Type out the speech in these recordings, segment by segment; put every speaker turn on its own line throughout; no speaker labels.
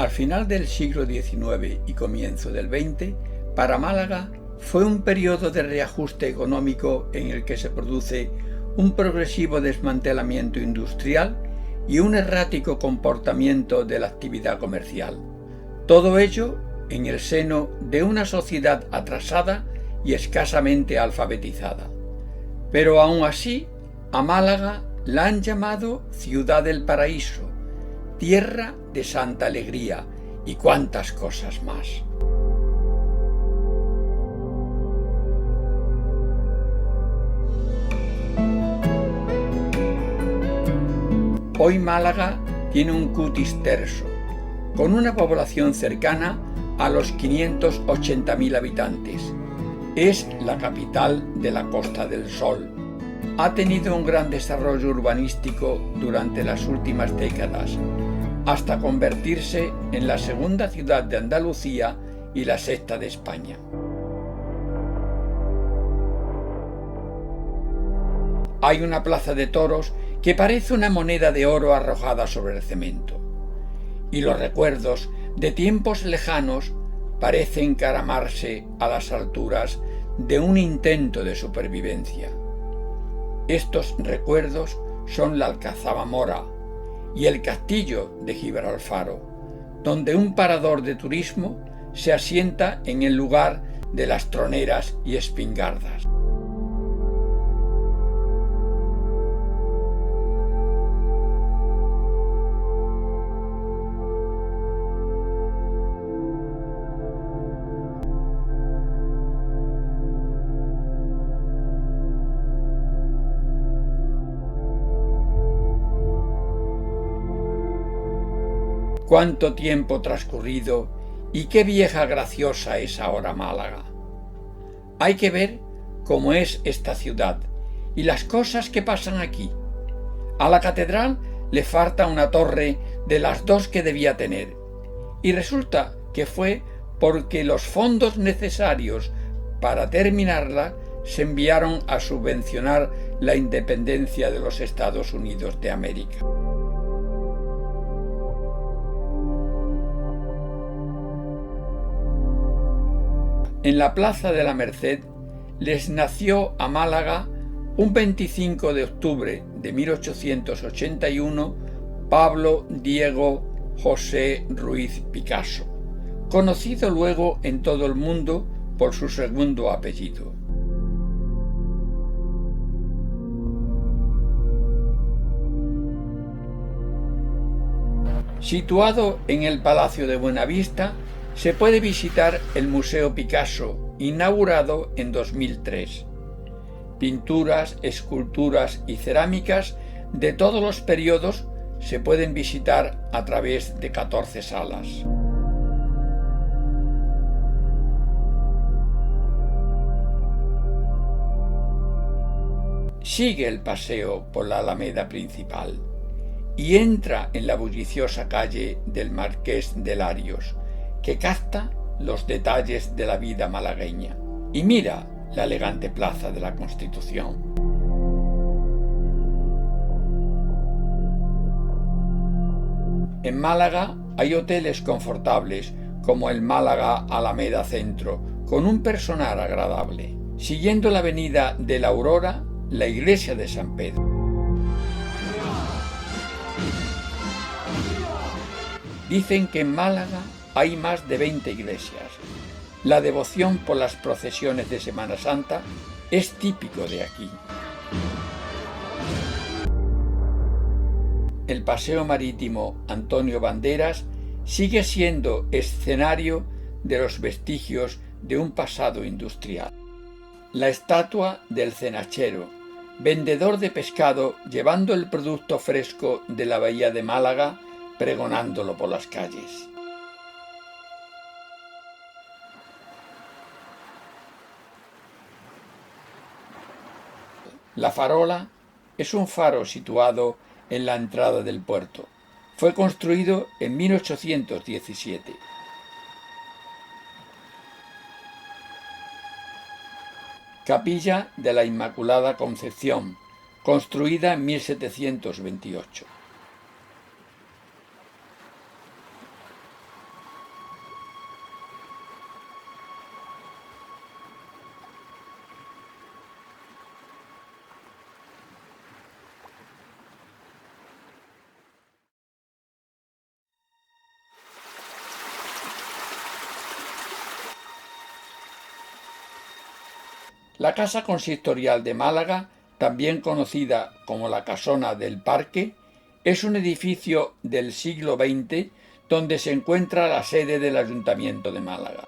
Al final del siglo XIX y comienzo del XX, para Málaga fue un periodo de reajuste económico en el que se produce un progresivo desmantelamiento industrial y un errático comportamiento de la actividad comercial. Todo ello en el seno de una sociedad atrasada y escasamente alfabetizada. Pero aún así, a Málaga la han llamado Ciudad del Paraíso, Tierra de Santa Alegría y cuántas cosas más. Hoy Málaga tiene un cutis terso, con una población cercana a los 580.000 habitantes. Es la capital de la Costa del Sol. Ha tenido un gran desarrollo urbanístico durante las últimas décadas, hasta convertirse en la segunda ciudad de Andalucía y la sexta de España. Hay una plaza de toros que parece una moneda de oro arrojada sobre el cemento, y los recuerdos de tiempos lejanos parecen encaramarse a las alturas de un intento de supervivencia. Estos recuerdos son la Alcazaba Mora y el castillo de Gibralfaro, donde un parador de turismo se asienta en el lugar de las troneras y espingardas. Cuánto tiempo transcurrido y qué vieja graciosa es ahora Málaga. Hay que ver cómo es esta ciudad y las cosas que pasan aquí. A la catedral le falta una torre de las dos que debía tener, y resulta que fue porque los fondos necesarios para terminarla se enviaron a subvencionar la independencia de los Estados Unidos de América. En la Plaza de la Merced les nació a Málaga un 25 de octubre de 1881 Pablo Diego José Ruiz Picasso, conocido luego en todo el mundo por su segundo apellido. Situado en el Palacio de Buenavista, se puede visitar el Museo Picasso, inaugurado en 2003. Pinturas, esculturas y cerámicas de todos los periodos se pueden visitar a través de 14 salas. Sigue el paseo por la Alameda principal y entra en la bulliciosa calle del Marqués de Larios, que capta los detalles de la vida malagueña, y mira la elegante plaza de la Constitución. En Málaga hay hoteles confortables como el Málaga Alameda Centro, con un personal agradable. Siguiendo la avenida de la Aurora, la iglesia de San Pedro. Dicen que en Málaga hay más de 20 iglesias. La devoción por las procesiones de Semana Santa es típico de aquí. El paseo marítimo Antonio Banderas sigue siendo escenario de los vestigios de un pasado industrial. La estatua del cenachero, vendedor de pescado llevando el producto fresco de la bahía de Málaga, pregonándolo por las calles. La Farola es un faro situado en la entrada del puerto. Fue construido en 1817. Capilla de la Inmaculada Concepción, construida en 1728. La Casa Consistorial de Málaga, también conocida como la Casona del Parque, es un edificio del siglo XX donde se encuentra la sede del Ayuntamiento de Málaga.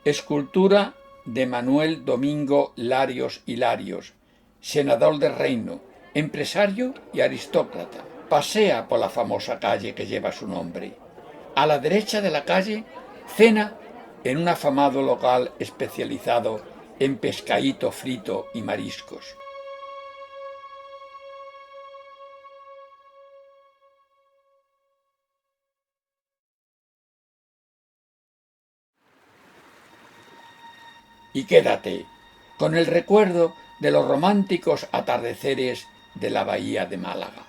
Escultura de Manuel Domingo Larios y Larios, senador del reino, empresario y aristócrata. Pasea por la famosa calle que lleva su nombre. A la derecha de la calle cena en un afamado local especializado en pescadito frito y mariscos. Y quédate con el recuerdo de los románticos atardeceres de la bahía de Málaga.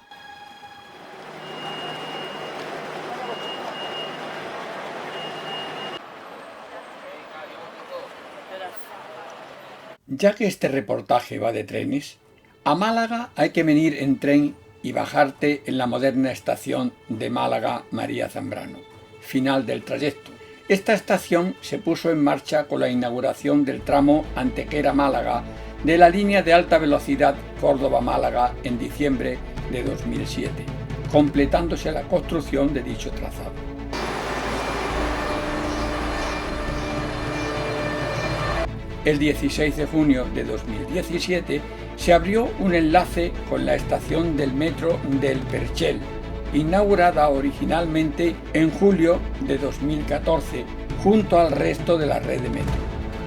Ya que este reportaje va de trenes, a Málaga hay que venir en tren y bajarte en la moderna estación de Málaga María Zambrano, final del trayecto. Esta estación se puso en marcha con la inauguración del tramo Antequera-Málaga de la línea de alta velocidad Córdoba-Málaga en diciembre de 2007, completándose la construcción de dicho trazado. El 16 de junio de 2017 se abrió un enlace con la estación del metro del Perchel, inaugurada originalmente en julio de 2014 junto al resto de la red de metro,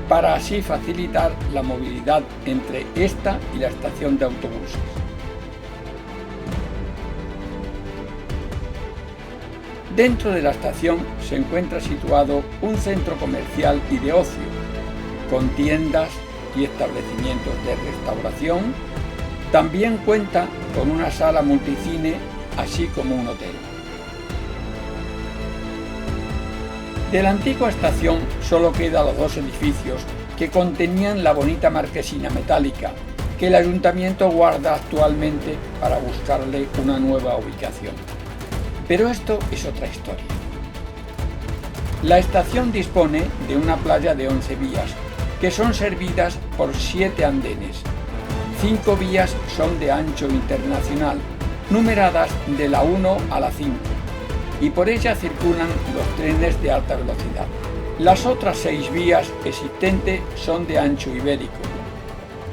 para así facilitar la movilidad entre esta y la estación de autobuses. Dentro de la estación se encuentra situado un centro comercial y de ocio, con tiendas y establecimientos de restauración. También cuenta con una sala multicine, así como un hotel. De la antigua estación solo quedan los dos edificios que contenían la bonita marquesina metálica, que el ayuntamiento guarda actualmente para buscarle una nueva ubicación. Pero esto es otra historia. La estación dispone de una playa de 11 vías, que son servidas por 7 andenes. 5 vías son de ancho internacional, numeradas de la 1 a la 5, y por ella circulan los trenes de alta velocidad. Las otras 6 vías existentes son de ancho ibérico.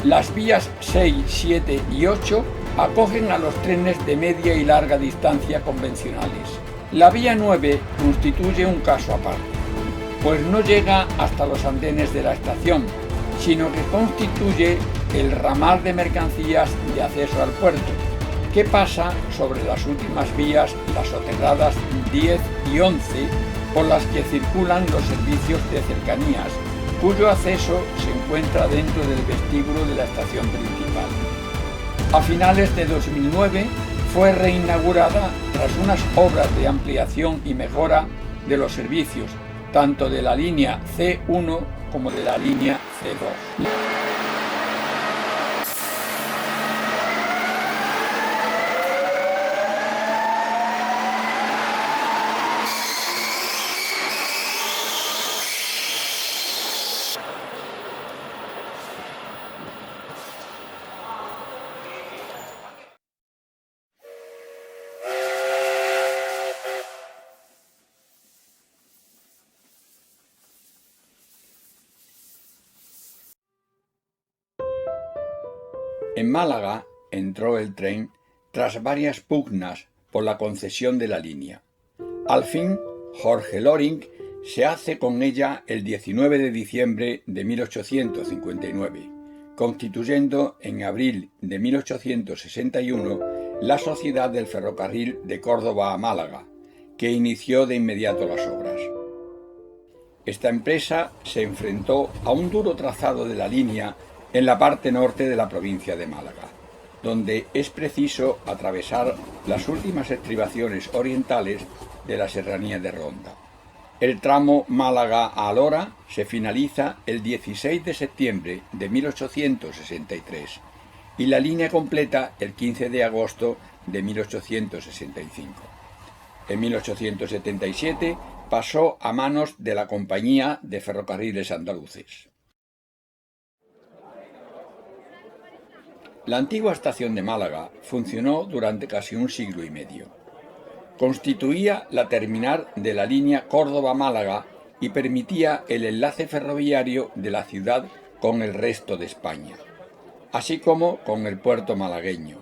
Las vías 6, 7 y 8 acogen a los trenes de media y larga distancia convencionales. La vía 9 constituye un caso aparte, pues no llega hasta los andenes de la estación, sino que constituye el ramal de mercancías de acceso al puerto, que pasa sobre las últimas vías, las soterradas 10 y 11, por las que circulan los servicios de cercanías, cuyo acceso se encuentra dentro del vestíbulo de la estación principal. A finales de 2009 fue reinaugurada tras unas obras de ampliación y mejora de los servicios, tanto de la línea C1 como de la línea C2. En Málaga entró el tren tras varias pugnas por la concesión de la línea. Al fin, Jorge Loring se hace con ella el 19 de diciembre de 1859, constituyendo en abril de 1861 la Sociedad del Ferrocarril de Córdoba a Málaga, que inició de inmediato las obras. Esta empresa se enfrentó a un duro trazado de la línea en la parte norte de la provincia de Málaga, donde es preciso atravesar las últimas estribaciones orientales de la serranía de Ronda. El tramo Málaga a Alhora se finaliza el 16 de septiembre de 1863 y la línea completa el 15 de agosto de 1865. En 1877 pasó a manos de la Compañía de Ferrocarriles Andaluces. La antigua estación de Málaga funcionó durante casi un siglo y medio. Constituía la terminal de la línea Córdoba-Málaga y permitía el enlace ferroviario de la ciudad con el resto de España, así como con el puerto malagueño.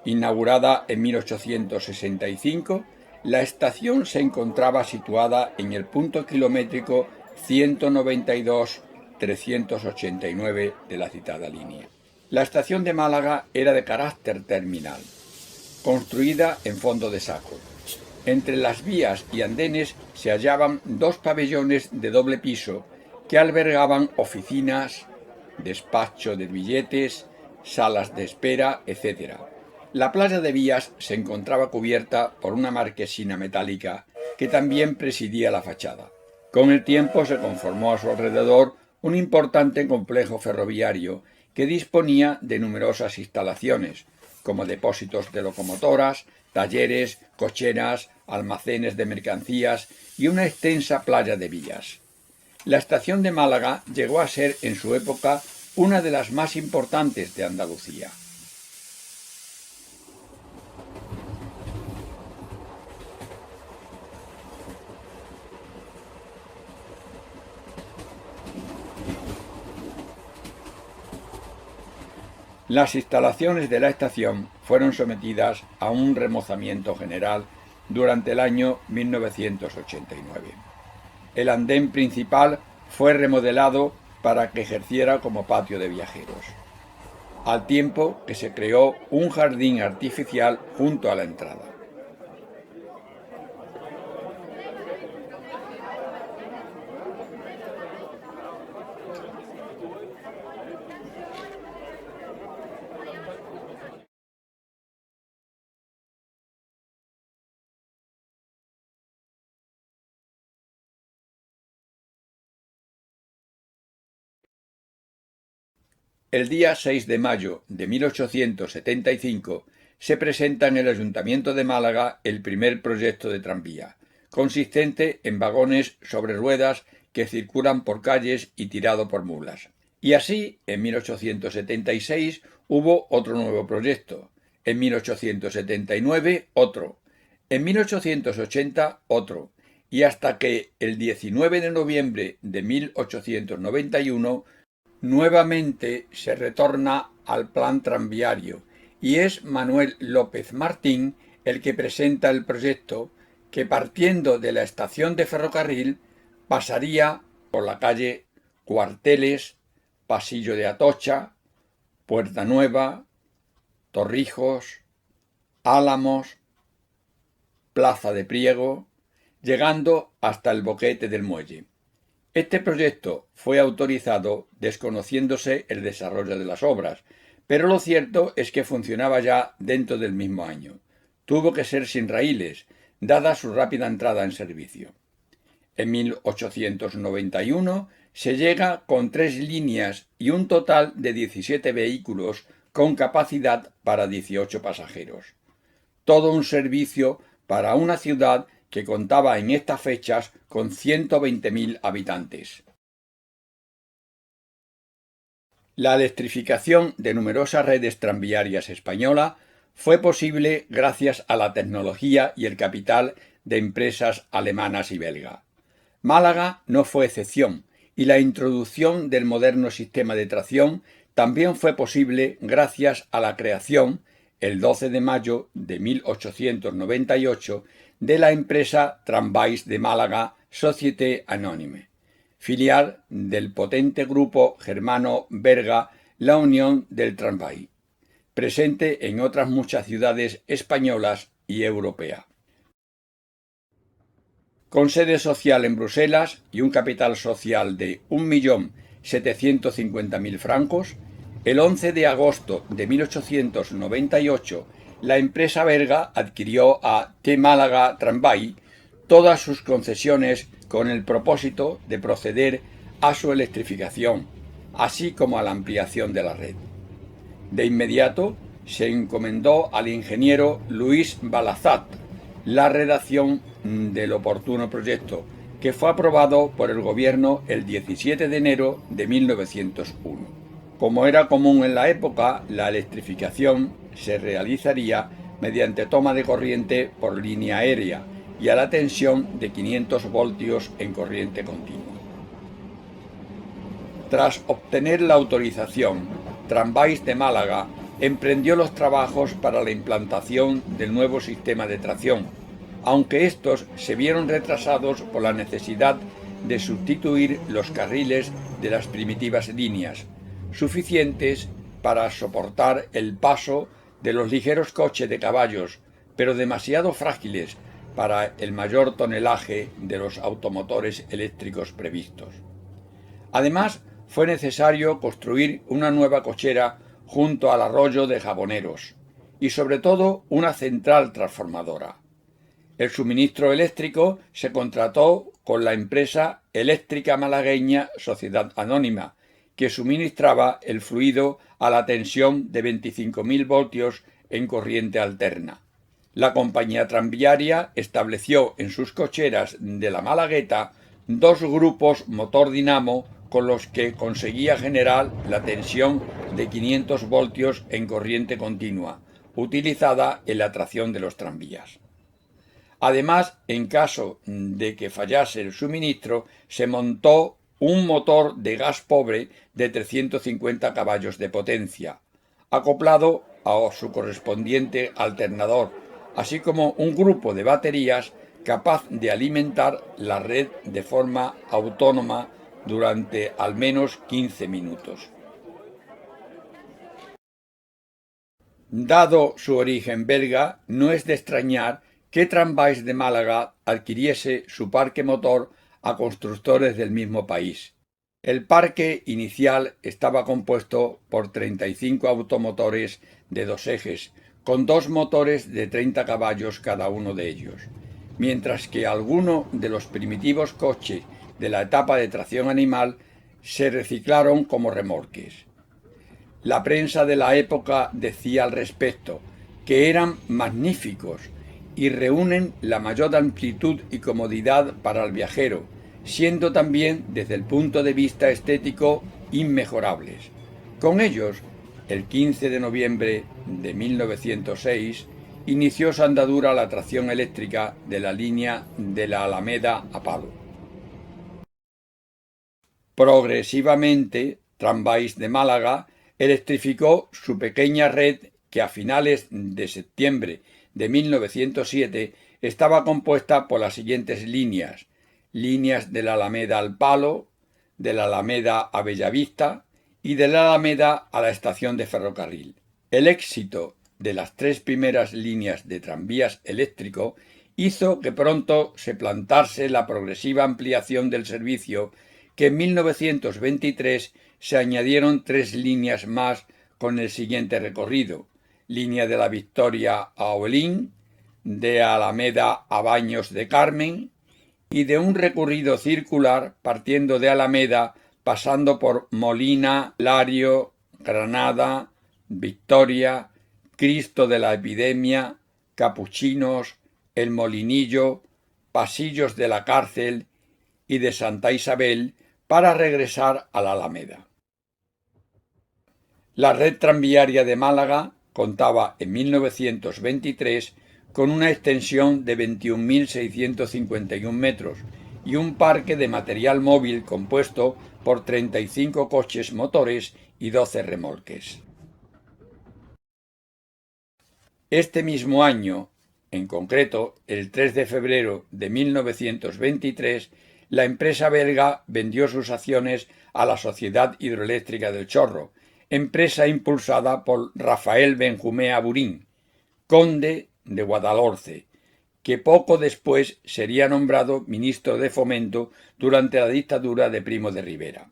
Inaugurada en 1865, la estación se encontraba situada en el punto kilométrico 192-389 de la citada línea. La estación de Málaga era de carácter terminal, construida en fondo de saco. Entre las vías y andenes se hallaban dos pabellones de doble piso que albergaban oficinas, despacho de billetes, salas de espera, etc. La playa de vías se encontraba cubierta por una marquesina metálica que también presidía la fachada. Con el tiempo se conformó a su alrededor un importante complejo ferroviario que disponía de numerosas instalaciones, como depósitos de locomotoras, talleres, cocheras, almacenes de mercancías y una extensa playa de vías. La estación de Málaga llegó a ser en su época una de las más importantes de Andalucía. Las instalaciones de la estación fueron sometidas a un remozamiento general durante el año 1989. El andén principal fue remodelado para que ejerciera como patio de viajeros, al tiempo que se creó un jardín artificial junto a la entrada. El día 6 de mayo de 1875 se presenta en el Ayuntamiento de Málaga el primer proyecto de tranvía, consistente en vagones sobre ruedas que circulan por calles y tirado por mulas. Y así, en 1876 hubo otro nuevo proyecto, en 1879 otro, en 1880 otro, y hasta que el 19 de noviembre de 1891 nuevamente se retorna al plan tranviario y es Manuel López Martín el que presenta el proyecto que, partiendo de la estación de ferrocarril, pasaría por la calle Cuarteles, Pasillo de Atocha, Puerta Nueva, Torrijos, Álamos, Plaza de Priego, llegando hasta el boquete del muelle. Este proyecto fue autorizado desconociéndose el desarrollo de las obras, pero lo cierto es que funcionaba ya dentro del mismo año. Tuvo que ser sin raíles, dada su rápida entrada en servicio. En 1891 se llega con 3 líneas y un total de 17 vehículos con capacidad para 18 pasajeros. Todo un servicio para una ciudad que contaba en estas fechas con 120.000 habitantes. La electrificación de numerosas redes tranviarias españolas fue posible gracias a la tecnología y el capital de empresas alemanas y belgas. Málaga no fue excepción, y la introducción del moderno sistema de tracción también fue posible gracias a la creación, el 12 de mayo de 1898, de la empresa Tramvais de Málaga Société Anonyme, filial del potente grupo germano-belga La Unión del Tramvay, presente en otras muchas ciudades españolas y europeas. Con sede social en Bruselas y un capital social de 1.750.000 francos, el 11 de agosto de 1898 la empresa belga adquirió a T Málaga Tramvay todas sus concesiones con el propósito de proceder a su electrificación, así como a la ampliación de la red. De inmediato se encomendó al ingeniero Luis Balazat la redacción del oportuno proyecto, que fue aprobado por el gobierno el 17 de enero de 1901. Como era común en la época, la electrificación se realizaría mediante toma de corriente por línea aérea y a la tensión de 500 voltios en corriente continua. Tras obtener la autorización, Tramváis de Málaga emprendió los trabajos para la implantación del nuevo sistema de tracción, aunque estos se vieron retrasados por la necesidad de sustituir los carriles de las primitivas líneas, suficientes para soportar el paso de los ligeros coches de caballos, pero demasiado frágiles para el mayor tonelaje de los automotores eléctricos previstos. Además, fue necesario construir una nueva cochera junto al arroyo de Jaboneros y sobre todo una central transformadora. El suministro eléctrico se contrató con la empresa eléctrica malagueña Sociedad Anónima, que suministraba el fluido a la tensión de 25.000 voltios en corriente alterna. La compañía tranviaria estableció en sus cocheras de la Malagueta dos grupos motor-dinamo con los que conseguía generar la tensión de 500 voltios en corriente continua, utilizada en la tracción de los tranvías. Además, en caso de que fallase el suministro, se montó un motor de gas pobre de 350 caballos de potencia, acoplado a su correspondiente alternador, así como un grupo de baterías capaz de alimentar la red de forma autónoma durante al menos 15 minutos. Dado su origen belga, no es de extrañar que Tramváis de Málaga adquiriese su parque motor a constructores del mismo país. El parque inicial estaba compuesto por 35 automotores de dos ejes, con dos motores de 30 caballos cada uno de ellos, mientras que algunos de los primitivos coches de la etapa de tracción animal se reciclaron como remolques. La prensa de la época decía al respecto que eran magníficos y reúnen la mayor amplitud y comodidad para el viajero, siendo también desde el punto de vista estético inmejorables. Con ellos, el 15 de noviembre de 1906, inició su andadura la tracción eléctrica de la línea de la Alameda a Palo. Progresivamente, Tramváis de Málaga electrificó su pequeña red que a finales de septiembre de 1907 estaba compuesta por las siguientes líneas de la Alameda al Palo, de la Alameda a Bellavista y de la Alameda a la estación de ferrocarril. El éxito de las tres primeras líneas de tranvías eléctrico hizo que pronto se plantase la progresiva ampliación del servicio, que en 1923 se añadieron tres líneas más con el siguiente recorrido: línea de la Victoria a Oelín, de Alameda a Baños de Carmen y de un recorrido circular partiendo de Alameda pasando por Molina, Lario, Granada, Victoria, Cristo de la Epidemia, Capuchinos, El Molinillo, Pasillos de la Cárcel y de Santa Isabel para regresar a la Alameda. La red tranviaria de Málaga contaba en 1923 con una extensión de 21.651 metros y un parque de material móvil compuesto por 35 coches motores y 12 remolques. Este mismo año, en concreto el 3 de febrero de 1923, la empresa belga vendió sus acciones a la Sociedad Hidroeléctrica del Chorro, empresa impulsada por Rafael Benjumea Burín, conde de Guadalhorce, que poco después sería nombrado ministro de Fomento durante la dictadura de Primo de Rivera.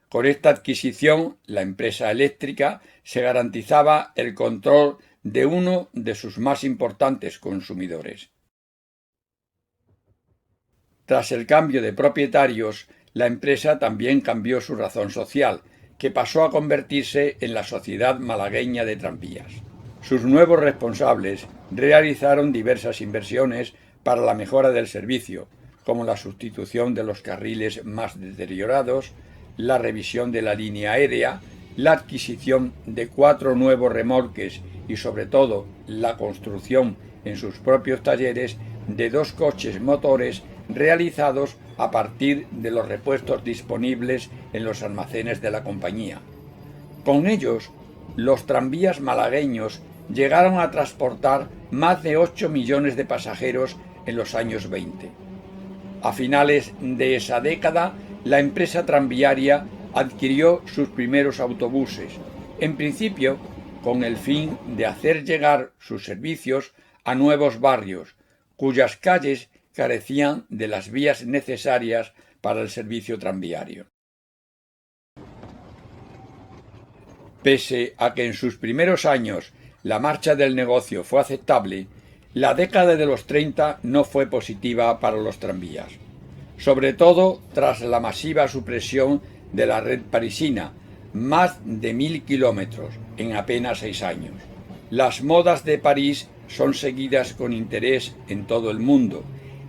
Con esta adquisición, la empresa eléctrica se garantizaba el control de uno de sus más importantes consumidores. Tras el cambio de propietarios, la empresa también cambió su razón social, que pasó a convertirse en la Sociedad Malagueña de Tranvías. Sus nuevos responsables realizaron diversas inversiones para la mejora del servicio, como la sustitución de los carriles más deteriorados, la revisión de la línea aérea, la adquisición de 4 nuevos remolques y sobre todo la construcción en sus propios talleres de 2 coches motores realizados a partir de los repuestos disponibles en los almacenes de la compañía. Con ellos, los tranvías malagueños llegaron a transportar más de 8 millones de pasajeros en los años 20. A finales de esa década, la empresa tranviaria adquirió sus primeros autobuses, en principio con el fin de hacer llegar sus servicios a nuevos barrios, cuyas calles carecían de las vías necesarias para el servicio tranviario. Pese a que en sus primeros años la marcha del negocio fue aceptable, la década de los 30 no fue positiva para los tranvías, sobre todo tras la masiva supresión de la red parisina, más de 1000 kilómetros en apenas 6 años. Las modas de París son seguidas con interés en todo el mundo,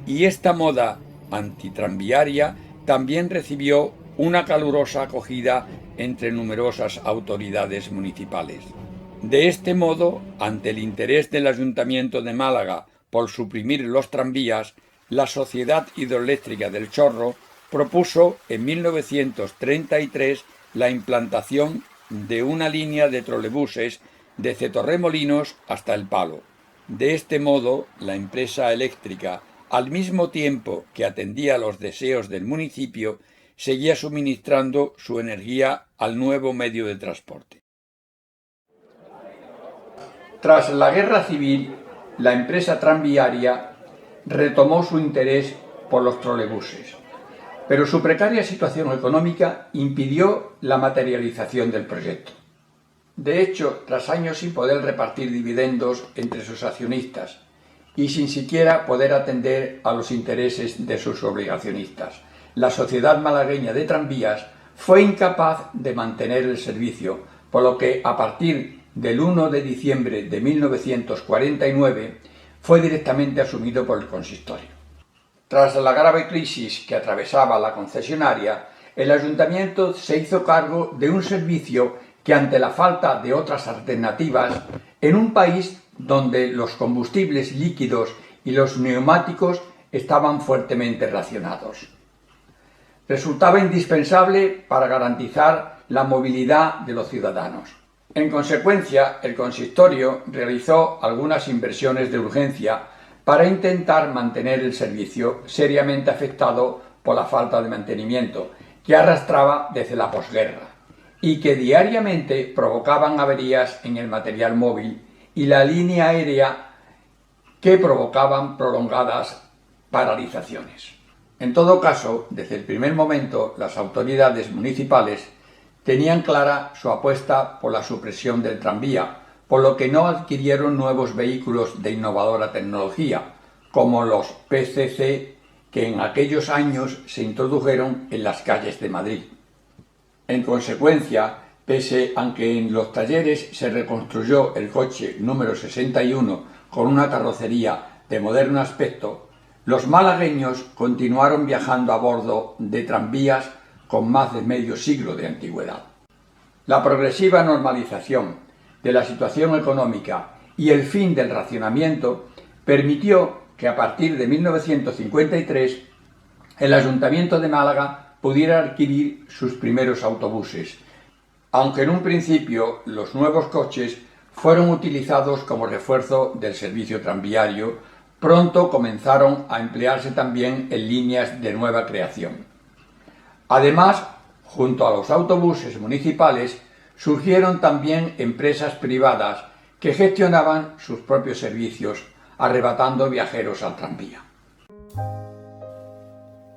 y esta moda antitranviaria también recibió una calurosa acogida entre numerosas autoridades municipales. De este modo, ante el interés del Ayuntamiento de Málaga por suprimir los tranvías, la Sociedad Hidroeléctrica del Chorro propuso en 1933 la implantación de una línea de trolebuses desde Torremolinos hasta El Palo. De este modo, la empresa eléctrica, al mismo tiempo que atendía los deseos del municipio, seguía suministrando su energía al nuevo medio de transporte. Tras la Guerra Civil, la empresa tranviaria retomó su interés por los trolebuses, pero su precaria situación económica impidió la materialización del proyecto. De hecho, tras años sin poder repartir dividendos entre sus accionistas y sin siquiera poder atender a los intereses de sus obligacionistas, la Sociedad Malagueña de Tranvías fue incapaz de mantener el servicio, por lo que a partir del 1 de diciembre de 1949 fue directamente asumido por el consistorio. Tras la grave crisis que atravesaba la concesionaria, el ayuntamiento se hizo cargo de un servicio que, ante la falta de otras alternativas, en un país donde los combustibles líquidos y los neumáticos estaban fuertemente racionados, resultaba indispensable para garantizar la movilidad de los ciudadanos. En consecuencia, el consistorio realizó algunas inversiones de urgencia para intentar mantener el servicio seriamente afectado por la falta de mantenimiento que arrastraba desde la posguerra y que diariamente provocaban averías en el material móvil y la línea aérea que provocaban prolongadas paralizaciones. En todo caso, desde el primer momento, las autoridades municipales tenían clara su apuesta por la supresión del tranvía, por lo que no adquirieron nuevos vehículos de innovadora tecnología, como los PCC que en aquellos años se introdujeron en las calles de Madrid. En consecuencia, pese a que en los talleres se reconstruyó el coche número 61 con una carrocería de moderno aspecto, los malagueños continuaron viajando a bordo de tranvías con más de medio siglo de antigüedad. La progresiva normalización de la situación económica y el fin del racionamiento permitió que a partir de 1953 el Ayuntamiento de Málaga pudiera adquirir sus primeros autobuses, aunque en un principio los nuevos coches fueron utilizados como refuerzo del servicio tranviario. Pronto comenzaron a emplearse también en líneas de nueva creación. Además, junto a los autobuses municipales, surgieron también empresas privadas que gestionaban sus propios servicios, arrebatando viajeros al tranvía.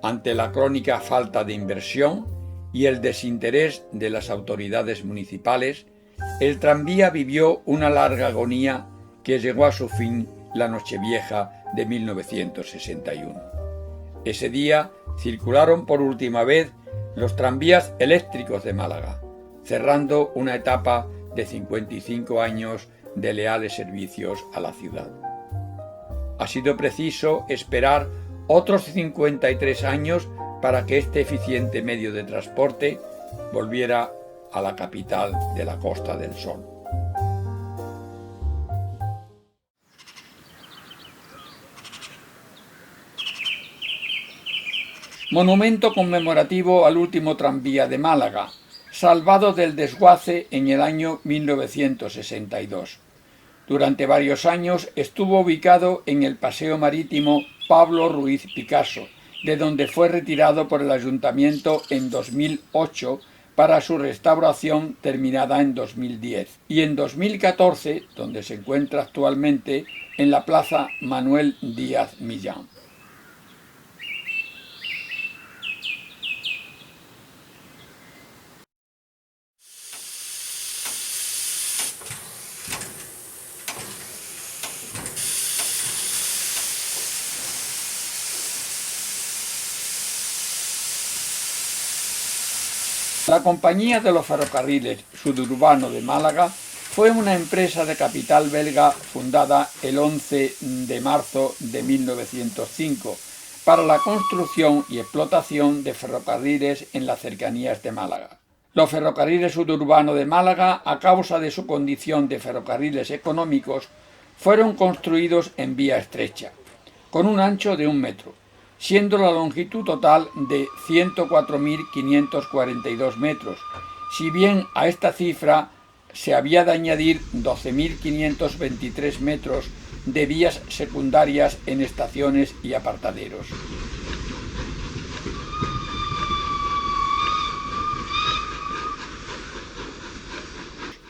Ante la crónica falta de inversión y el desinterés de las autoridades municipales, el tranvía vivió una larga agonía que llegó a su fin la Nochevieja de 1961. Ese día circularon por última vez los tranvías eléctricos de Málaga, cerrando una etapa de 55 años de leales servicios a la ciudad. ha sido preciso esperar otros 53 años para que este eficiente medio de transporte volviera a la capital de la Costa del Sol. Monumento conmemorativo al último tranvía de Málaga, salvado del desguace en el año 1962. Durante varios años estuvo ubicado en el Paseo Marítimo Pablo Ruiz Picasso, de donde fue retirado por el Ayuntamiento en 2008 para su restauración terminada en 2010, y en 2014, donde se encuentra actualmente, en la Plaza Manuel Díaz Millán. La Compañía de los Ferrocarriles Suburbanos de Málaga fue una empresa de capital belga fundada el 11 de marzo de 1905 para la construcción y explotación de ferrocarriles en las cercanías de Málaga. Los ferrocarriles suburbanos de Málaga, a causa de su condición de ferrocarriles económicos, fueron construidos en vía estrecha, con un ancho de 1 metro, siendo la longitud total de 104.542 metros, si bien a esta cifra se había de añadir 12.523 metros de vías secundarias en estaciones y apartaderos.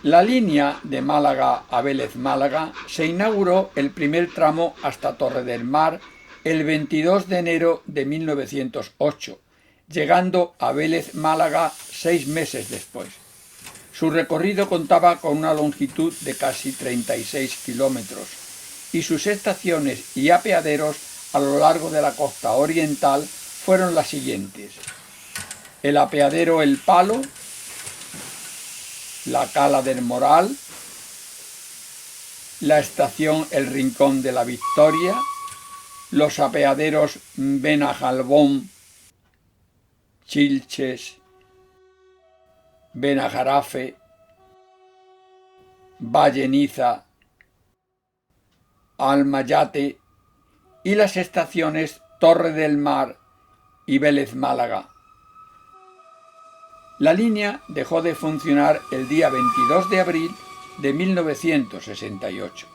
La línea de Málaga a Vélez Málaga se inauguró el primer tramo hasta Torre del Mar el 22 de enero de 1908, llegando a Vélez Málaga 6 meses después. Su recorrido contaba con una longitud de casi 36 kilómetros y sus estaciones y apeaderos a lo largo de la costa oriental fueron las siguientes: el apeadero El Palo, la Cala del Moral, la estación El Rincón de la Victoria, los apeaderos Benajalbón, Chilches, Benajarafe, Valleniza, Almayate y las estaciones Torre del Mar y Vélez Málaga. La línea dejó de funcionar el día 22 de abril de 1968.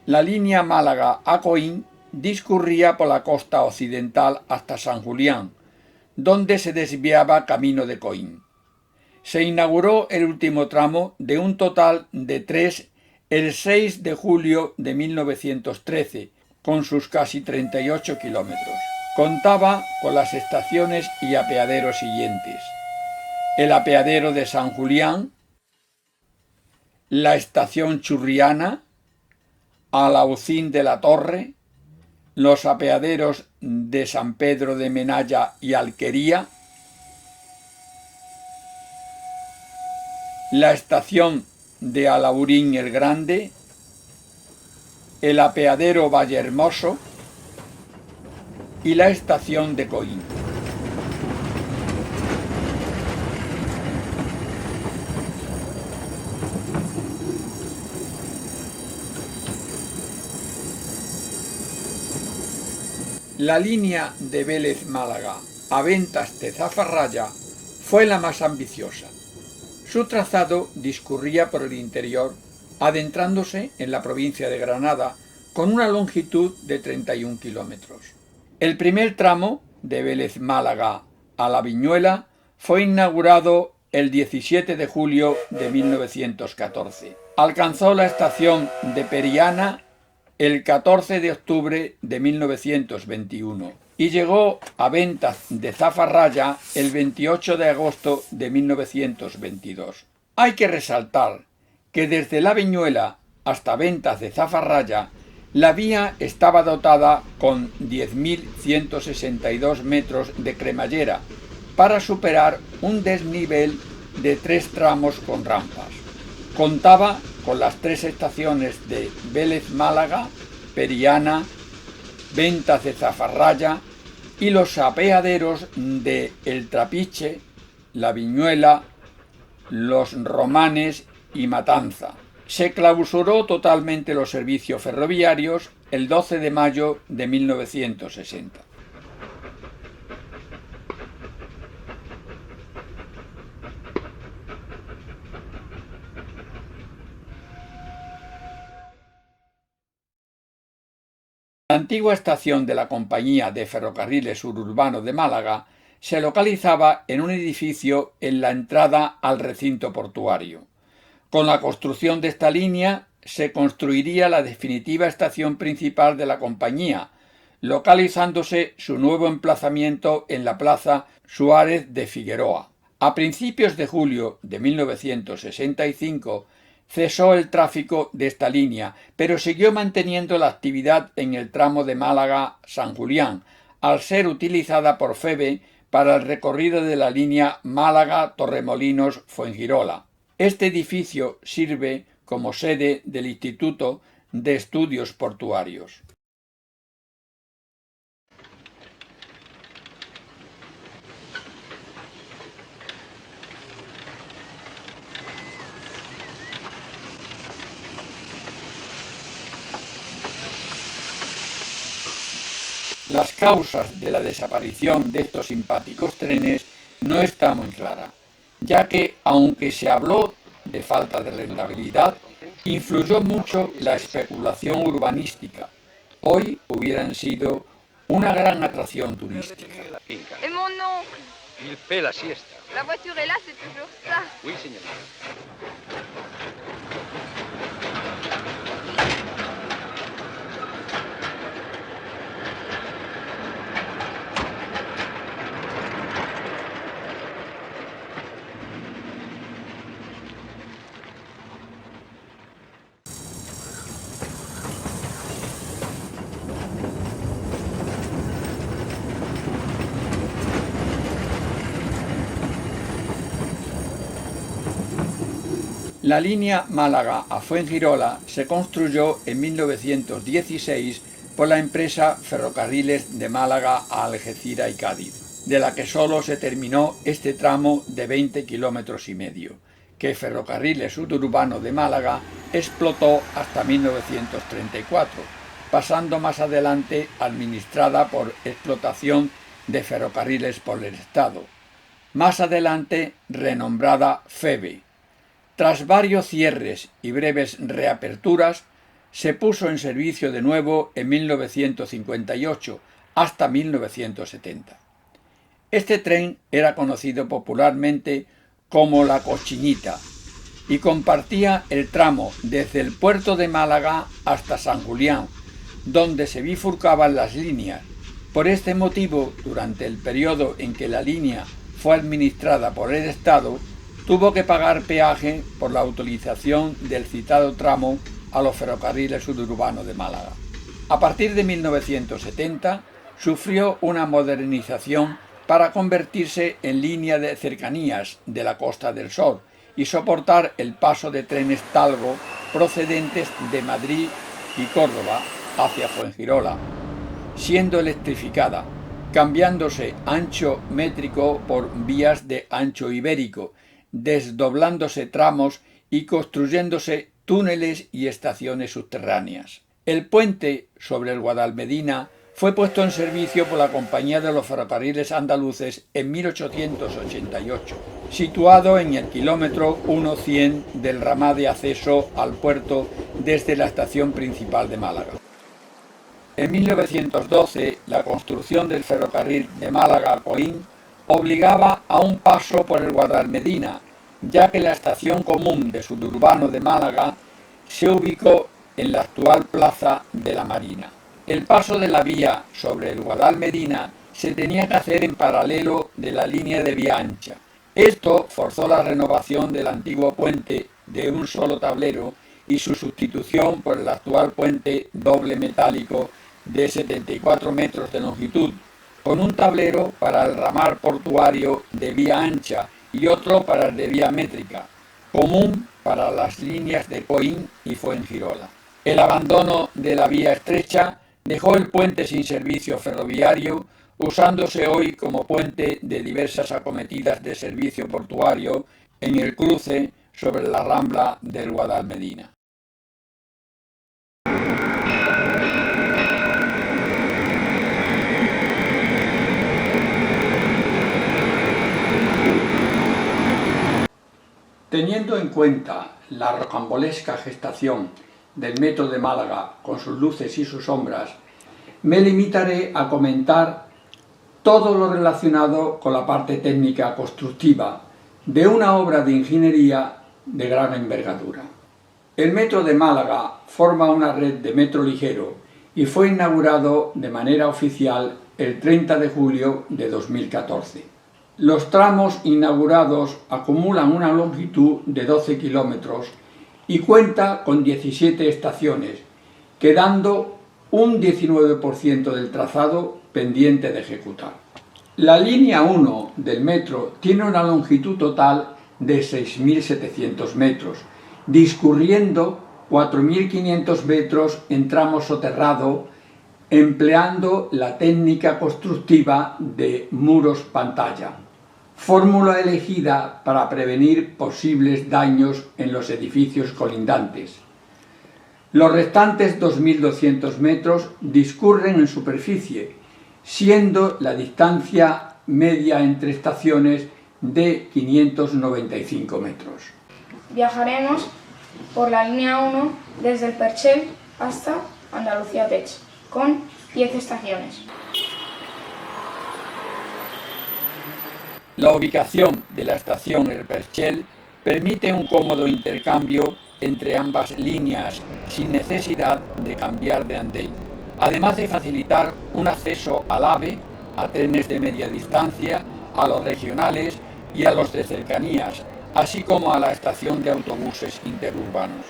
La línea Málaga a Coín discurría por la costa occidental hasta San Julián, donde se desviaba camino de Coín. Se inauguró el último tramo de un total de 3 el 6 de julio de 1913, con sus casi 38 kilómetros. Contaba con las estaciones y apeaderos siguientes: el apeadero de San Julián, la estación Churriana, Alaucín de la Torre, los apeaderos de San Pedro de Menaya y Alquería, la estación de Alaurín el Grande, el apeadero Vallehermoso y la estación de Coín. La línea de Vélez Málaga a Ventas de Zafarraya fue la más ambiciosa. Su trazado discurría por el interior, adentrándose en la provincia de Granada, con una longitud de 31 kilómetros. El primer tramo, de Vélez Málaga a La Viñuela, fue inaugurado el 17 de julio de 1914. Alcanzó la estación de Periana el 14 de octubre de 1921 y llegó a Ventas de Zafarraya el 28 de agosto de 1922. Hay que resaltar que desde La Viñuela hasta Ventas de Zafarraya la vía estaba dotada con 10.162 metros de cremallera para superar un desnivel de 3 tramos con rampas. Contaba con las 3 estaciones de Vélez Málaga, Periana, Ventas de Zafarraya y los apeaderos de El Trapiche, La Viñuela, Los Romanes y Matanza. Se clausuró totalmente los servicios ferroviarios el 12 de mayo de 1960. La antigua estación de la Compañía de Ferrocarriles Suburbanos de Málaga se localizaba en un edificio en la entrada al recinto portuario. Con la construcción de esta línea se construiría la definitiva estación principal de la compañía, localizándose su nuevo emplazamiento en la Plaza Suárez de Figueroa. A principios de julio de 1965 cesó el tráfico de esta línea, pero siguió manteniendo la actividad en el tramo de Málaga-San Julián, al ser utilizada por FEVE para el recorrido de la línea Málaga-Torremolinos-Fuengirola. Este edificio sirve como sede del Instituto de Estudios Portuarios. Las causas de la desaparición de estos simpáticos trenes no están muy claras, ya que, aunque se habló de falta de rentabilidad, influyó mucho la especulación urbanística. Hoy hubieran sido una gran atracción turística.
Et mon oncle?
Il fait la siesta.
La voiture est là, c'est toujours ça.
Oui, señorita.
La línea Málaga a Fuengirola se construyó en 1916 por la empresa Ferrocarriles de Málaga a Algeciras y Cádiz, de la que solo se terminó este tramo de 20,5 kilómetros, que Ferrocarriles Suburbano de Málaga explotó hasta 1934, pasando más adelante administrada por Explotación de Ferrocarriles por el Estado, más adelante renombrada FEVE. Tras varios cierres y breves reaperturas, se puso en servicio de nuevo en 1958 hasta 1970. Este tren era conocido popularmente como la Cochinita y compartía el tramo desde el puerto de Málaga hasta San Julián, donde se bifurcaban las líneas. Por este motivo, durante el periodo en que la línea fue administrada por el Estado, tuvo que pagar peaje por la utilización del citado tramo a los ferrocarriles suburbanos de Málaga. A partir de 1970 sufrió una modernización para convertirse en línea de cercanías de la Costa del Sol y soportar el paso de trenes Talgo procedentes de Madrid y Córdoba hacia Fuengirola, siendo electrificada, cambiándose ancho métrico por vías de ancho ibérico, desdoblándose tramos y construyéndose túneles y estaciones subterráneas. El puente sobre el Guadalmedina fue puesto en servicio por la Compañía de los Ferrocarriles Andaluces en 1888, situado en el kilómetro 100 del ramal de acceso al puerto desde la estación principal de Málaga. En 1912, la construcción del ferrocarril de Málaga a Colín obligaba a un paso por el Guadalmedina, ya que la estación común de Suburbano de Málaga se ubicó en la actual plaza de la Marina. El paso de la vía sobre el Guadalmedina se tenía que hacer en paralelo de la línea de vía ancha. Esto forzó la renovación del antiguo puente de un solo tablero y su sustitución por el actual puente doble metálico de 74 metros de longitud, con un tablero para el ramal portuario de vía ancha y otro para el de vía métrica, común para las líneas de Coín y Fuengirola. El abandono de la vía estrecha dejó el puente sin servicio ferroviario, usándose hoy como puente de diversas acometidas de servicio portuario en el cruce sobre la rambla del Guadalmedina. Teniendo en cuenta la rocambolesca gestación del Metro de Málaga con sus luces y sus sombras, me limitaré a comentar todo lo relacionado con la parte técnica constructiva de una obra de ingeniería de gran envergadura. El Metro de Málaga forma una red de metro ligero y fue inaugurado de manera oficial el 30 de julio de 2014. Los tramos inaugurados acumulan una longitud de 12 kilómetros y cuenta con 17 estaciones, quedando un 19% del trazado pendiente de ejecutar. La línea 1 del metro tiene una longitud total de 6.700 metros, discurriendo 4.500 metros en tramo soterrado, empleando la técnica constructiva de muros pantalla, fórmula elegida para prevenir posibles daños en los edificios colindantes. Los restantes 2.200 metros discurren en superficie, siendo la distancia media entre estaciones de 595 metros.
Viajaremos por la línea 1 desde el Perchel hasta Andalucía Tech, con 10 estaciones.
La ubicación de la estación El Perchel permite un cómodo intercambio entre ambas líneas sin necesidad de cambiar de andén, además de facilitar un acceso al AVE, a trenes de media distancia, a los regionales y a los de cercanías, así como a la estación de autobuses interurbanos.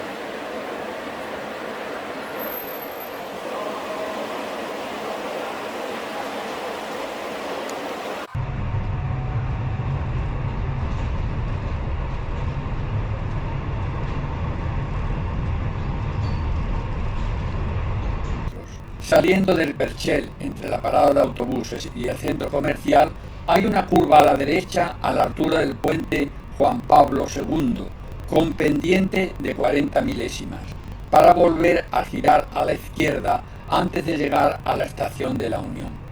Saliendo del Perchel, entre la parada de autobuses y el centro comercial, hay una curva a la derecha a la altura del puente Juan Pablo II, con pendiente de 40 milésimas, para volver a girar a la izquierda antes de llegar a la estación de la Unión.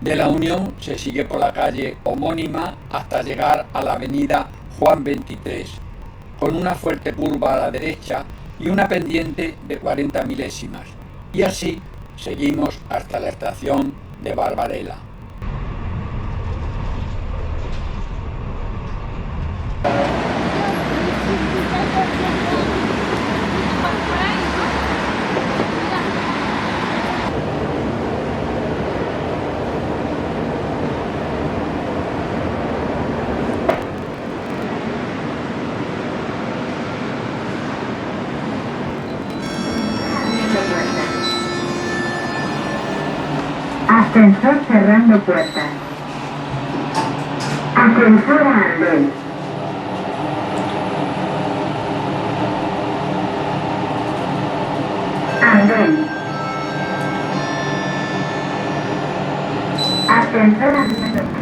De la Unión se sigue por la calle homónima hasta llegar a la avenida Juan 23, con una fuerte curva a la derecha y una pendiente de 40 milésimas, y así seguimos hasta la estación de Barbarella.
Ascensor cerrando puertas. Ascensor a andén. Andén. Ascensor a andén.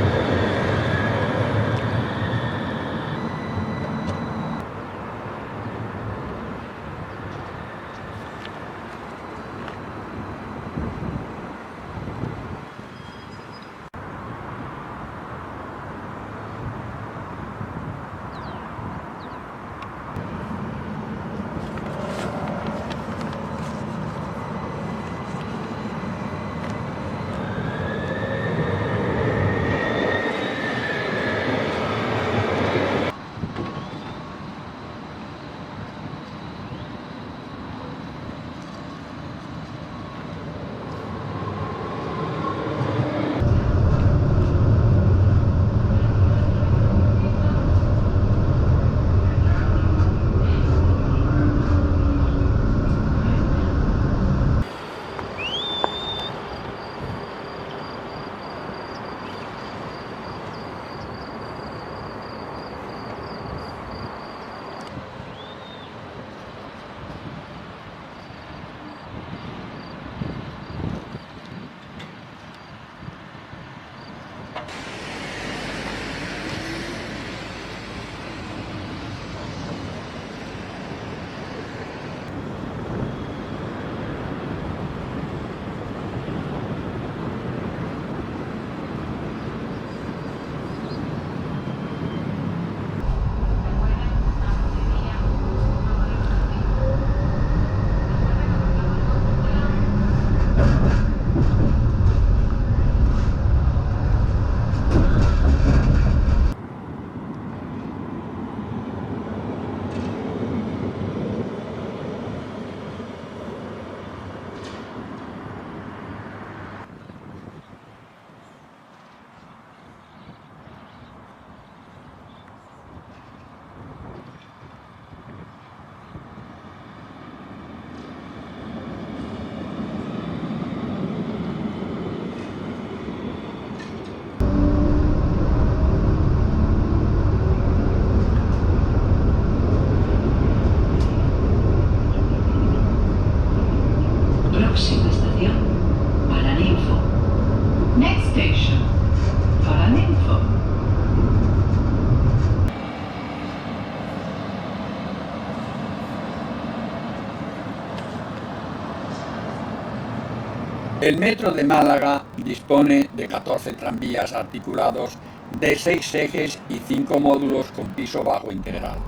El metro de Málaga dispone de 14 tranvías articulados de 6 ejes y 5 módulos con piso bajo integral.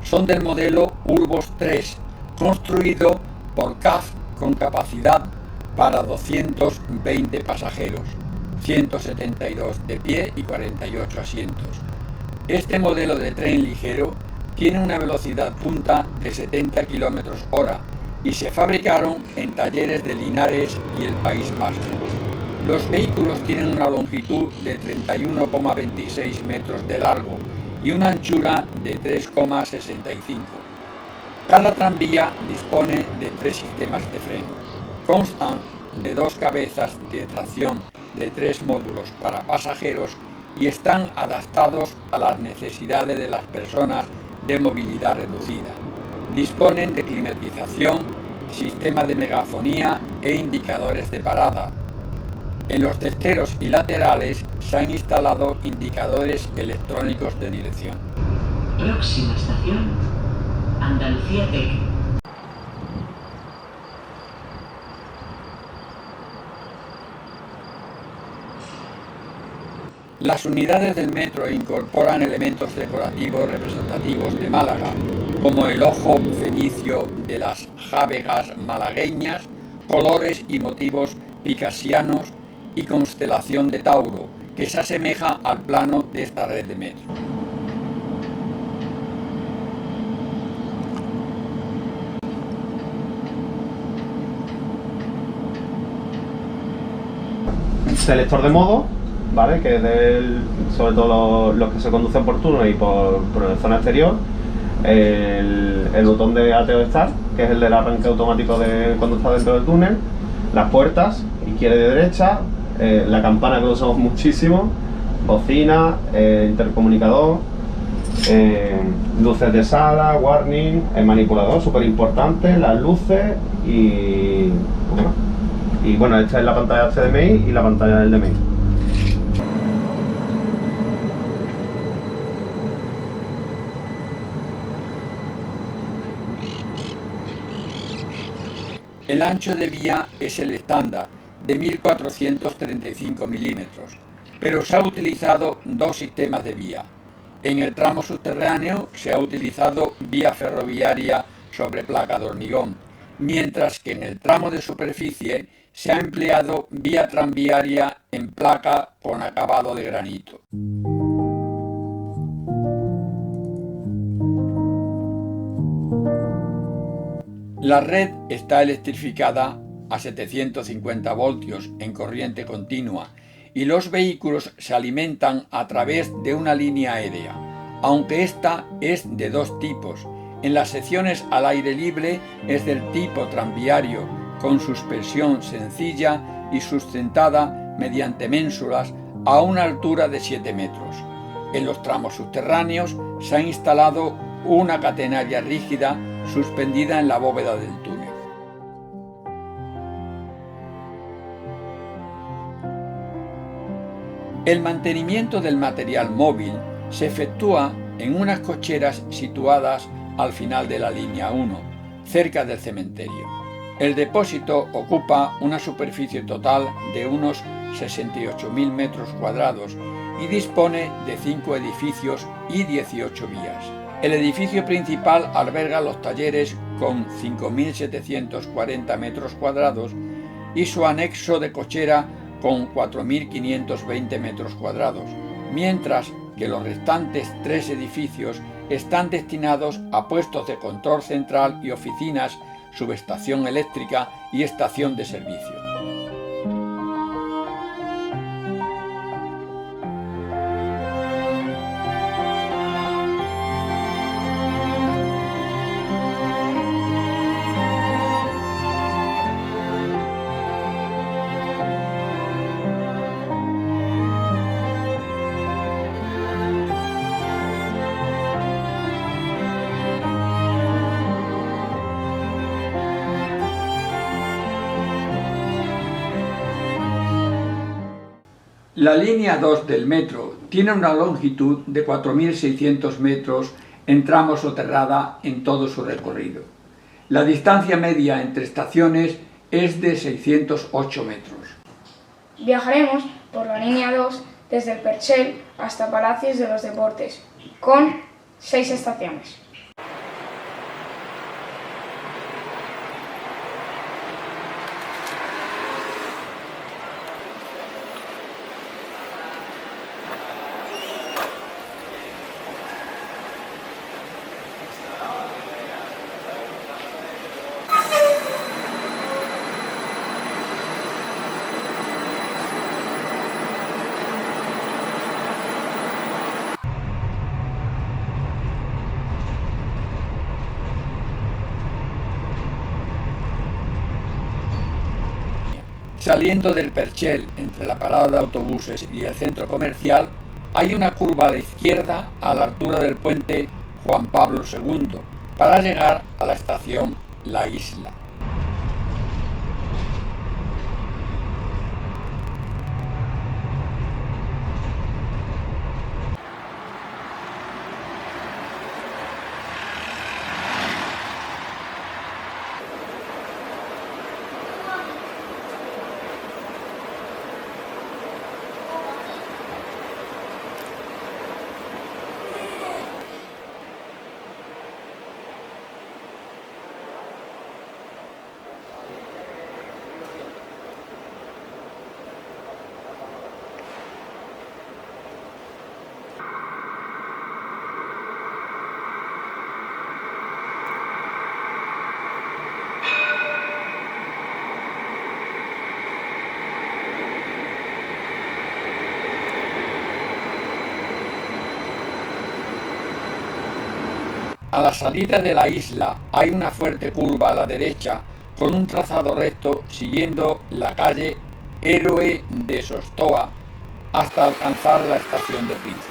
Son del modelo Urbos 3, construido por CAF con capacidad para 220 pasajeros, 172 de pie y 48 asientos. Este modelo de tren ligero tiene una velocidad punta de 70 km/h y se fabricaron en talleres de Linares y el País Vasco. Los vehículos tienen una longitud de 31,26 metros de largo y una anchura de 3,65. Cada tranvía dispone de 3 sistemas de freno. Constan de 2 cabezas de tracción de 3 módulos para pasajeros y están adaptados a las necesidades de las personas de movilidad reducida. Disponen de climatización, sistema de megafonía e indicadores de parada. En los testeros y laterales se han instalado indicadores electrónicos de dirección.
Próxima estación, Andalucía Tech.
Las unidades del metro incorporan elementos decorativos representativos de Málaga, como el ojo fenicio de las jávegas malagueñas, colores y motivos picasianos y constelación de Tauro, que se asemeja al plano de esta red de metro.
Selector de modo, ¿vale? Que es sobre todo los que se conducen por túnel y por zona exterior. El botón de ATO Start, que es el del arranque automático de cuando está dentro del túnel. Las puertas, izquierda y derecha. La campana, que lo usamos muchísimo. Bocina, intercomunicador. Luces de sala, warning, el manipulador, súper importante. Las luces y bueno, esta es la pantalla HDMI y la pantalla del DMI.
El ancho de vía es el estándar, de 1435 milímetros, pero se ha utilizado 2 sistemas de vía. En el tramo subterráneo se ha utilizado vía ferroviaria sobre placa de hormigón, mientras que en el tramo de superficie se ha empleado vía tranviaria en placa con acabado de granito. La red está electrificada a 750 voltios en corriente continua y los vehículos se alimentan a través de una línea aérea, aunque esta es de 2 tipos. En las secciones al aire libre es del tipo tranviario, con suspensión sencilla y sustentada mediante ménsulas a una altura de 7 metros. En los tramos subterráneos se ha instalado una catenaria rígida suspendida en la bóveda del túnel. El mantenimiento del material móvil se efectúa en unas cocheras situadas al final de la línea 1, cerca del cementerio. El depósito ocupa una superficie total de unos 68.000 metros cuadrados y dispone de 5 edificios y 18 vías. El edificio principal alberga los talleres con 5.740 metros cuadrados y su anexo de cochera con 4.520 metros cuadrados, mientras que los restantes 3 edificios están destinados a puestos de control central y oficinas, subestación eléctrica y estación de servicio. La línea 2 del metro tiene una longitud de 4.600 metros en tramo soterrada en todo su recorrido. La distancia media entre estaciones es de 608 metros.
Viajaremos por la línea 2 desde el Perchel hasta Palacios de los Deportes, con 6 estaciones.
Saliendo del Perchel, entre la parada de autobuses y el centro comercial, hay una curva a la izquierda a la altura del puente Juan Pablo II, para llegar a la estación La Isla. A la salida de la isla hay una fuerte curva a la derecha con un trazado recto siguiendo la calle Héroe de Sostoa hasta alcanzar la estación de Princes.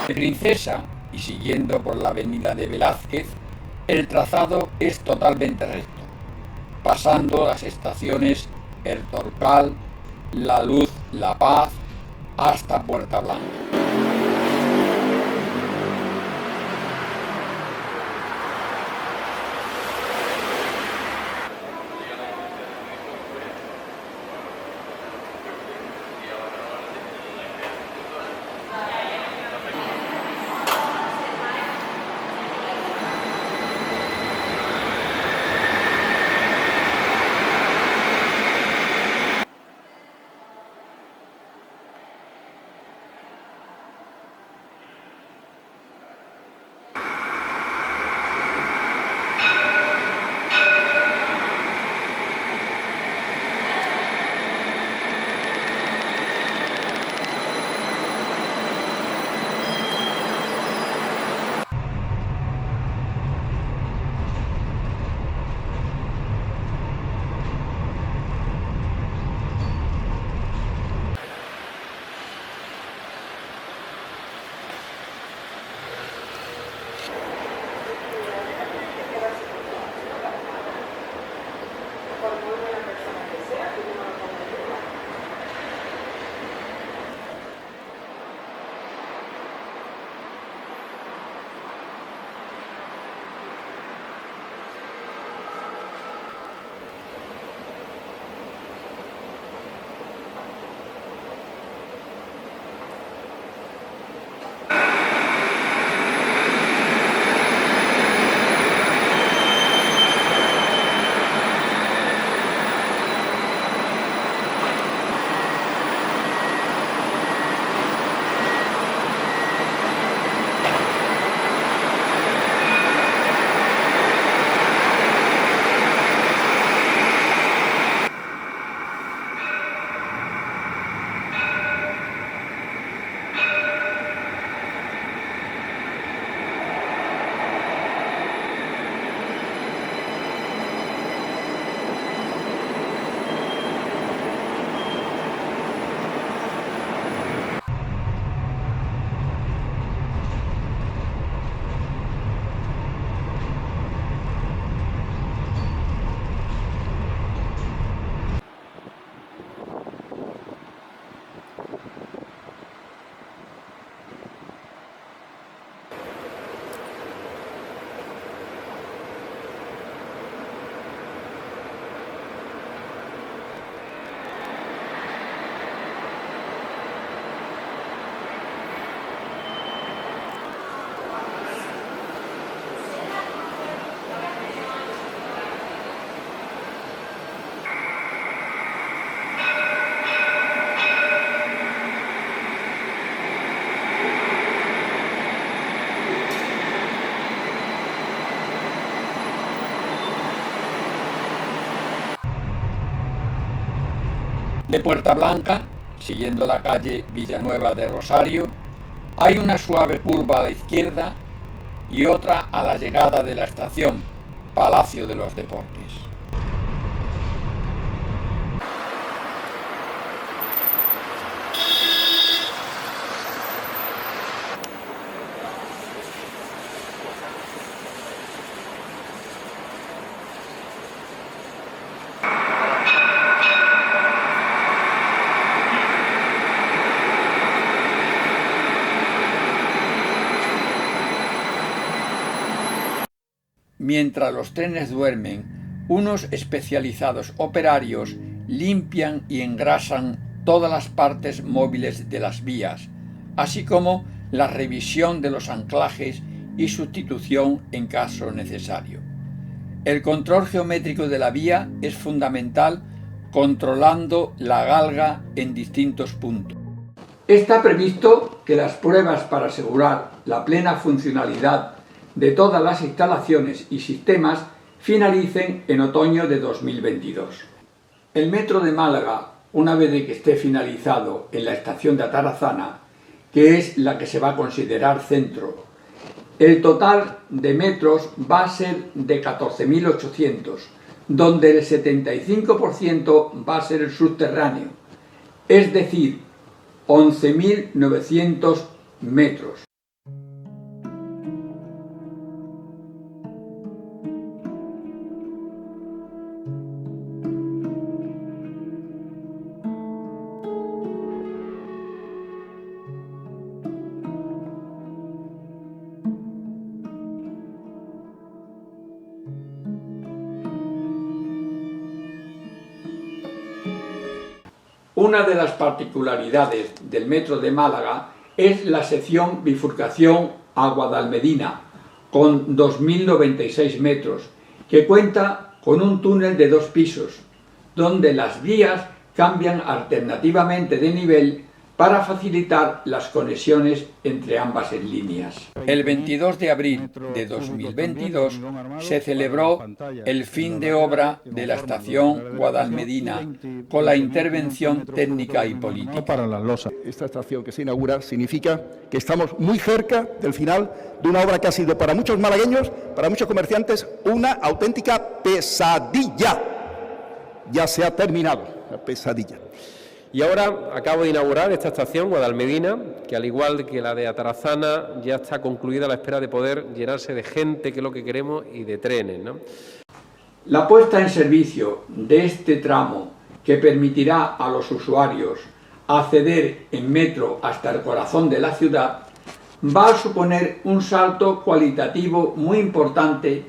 De Princesa y siguiendo por la avenida de Velázquez, el trazado es totalmente recto, pasando las estaciones El Torcal, La Luz, La Paz, hasta Puerta Blanca. De Puerta Blanca, siguiendo la calle Villanueva de Rosario, hay una suave curva a la izquierda y otra a la llegada de la estación Palacio de los Deportes. Mientras los trenes duermen, unos especializados operarios limpian y engrasan todas las partes móviles de las vías, así como la revisión de los anclajes y sustitución en caso necesario. El control geométrico de la vía es fundamental, controlando la galga en distintos puntos. Está previsto que las pruebas para asegurar la plena funcionalidad de todas las instalaciones y sistemas finalicen en otoño de 2022. El metro de Málaga, una vez de que esté finalizado en la estación de Atarazana, que es la que se va a considerar centro, el total de metros va a ser de 14.800, donde el 75% va a ser el subterráneo, es decir, 11.900 metros. Una de las particularidades del metro de Málaga es la sección bifurcación a Guadalmedina, con 2.096 metros, que cuenta con un túnel de 2 pisos, donde las vías cambian alternativamente de nivel para facilitar las conexiones entre ambas líneas. El 22 de abril de 2022 se celebró el fin de obra de la estación Guadalmedina con la intervención técnica y política.
Para las losas. Esta estación que se inaugura significa que estamos muy cerca del final de una obra que ha sido para muchos malagueños, para muchos comerciantes, una auténtica pesadilla. Ya se ha terminado la pesadilla.
Y ahora acabo de inaugurar esta estación, Guadalmedina, que al igual que la de Atarazana ya está concluida a la espera de poder llenarse de gente, que es lo que queremos, y de trenes, ¿no?
La puesta en servicio de este tramo, que permitirá a los usuarios acceder en metro hasta el corazón de la ciudad, va a suponer un salto cualitativo muy importante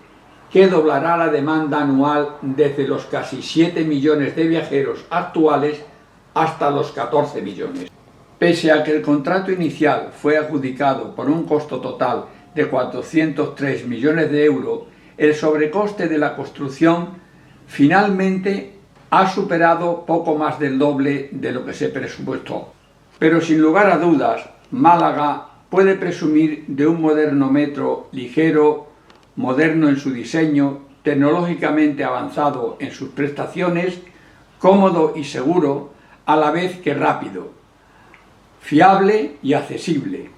que doblará la demanda anual desde los casi 7 millones de viajeros actuales hasta los 14 millones. Pese a que el contrato inicial fue adjudicado por un costo total de 403 millones de euros, el sobrecoste de la construcción finalmente ha superado poco más del doble de lo que se presupuestó. Pero sin lugar a dudas, Málaga puede presumir de un moderno metro ligero, moderno en su diseño, tecnológicamente avanzado en sus prestaciones, cómodo y seguro, a la vez que rápido, fiable y accesible.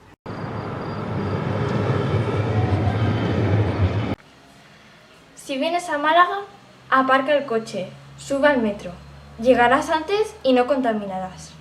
Si vienes a Málaga, aparca el coche, sube al metro. Llegarás antes y no contaminarás.